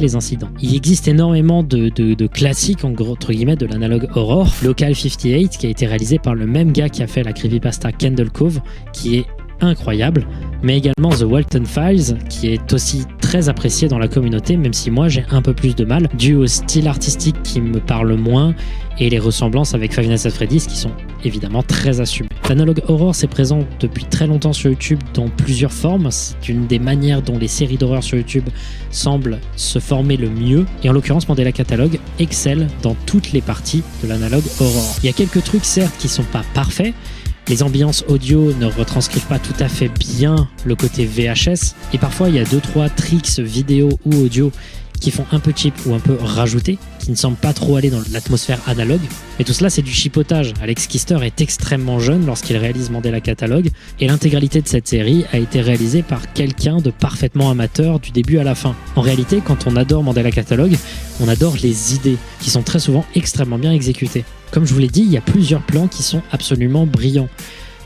les incidents. Il existe énormément de classiques entre guillemets de l'analogue horror. Local 58 qui a été réalisé par le même gars qui a fait la creepypasta Candle Cove, qui est incroyable, mais également The Walton Files qui est aussi très apprécié dans la communauté, même si moi j'ai un peu plus de mal dû au style artistique qui me parle moins et les ressemblances avec Five Nights at Freddy's qui sont évidemment très assumées. L'analogue horror c'est présent depuis très longtemps sur YouTube dans plusieurs formes, c'est une des manières dont les séries d'horreur sur YouTube semblent se former le mieux, et en l'occurrence Mandela Catalogue excelle dans toutes les parties de l'analogue horror. Il y a quelques trucs certes qui sont pas parfaits. Les ambiances audio ne retranscrivent pas tout à fait bien le côté VHS et parfois il y a 2-3 tricks vidéo ou audio qui font un peu cheap ou un peu rajouté, qui ne semblent pas trop aller dans l'atmosphère analogue. Mais tout cela c'est du chipotage. Alex Kister est extrêmement jeune lorsqu'il réalise Mandela Catalogue et l'intégralité de cette série a été réalisée par quelqu'un de parfaitement amateur du début à la fin. En réalité, quand on adore Mandela Catalogue, on adore les idées qui sont très souvent extrêmement bien exécutées. Comme je vous l'ai dit, il y a plusieurs plans qui sont absolument brillants.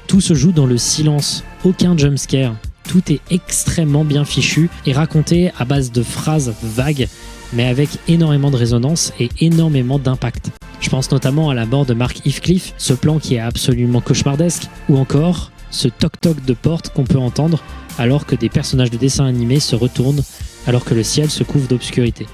Tout se joue dans le silence, aucun jumpscare. Tout est extrêmement bien fichu et raconté à base de phrases vagues, mais avec énormément de résonance et énormément d'impact. Je pense notamment à la mort de Mark Heathcliff, ce plan qui est absolument cauchemardesque, ou encore ce toc-toc de porte qu'on peut entendre alors que des personnages de dessin animé se retournent alors que le ciel se couvre d'obscurité.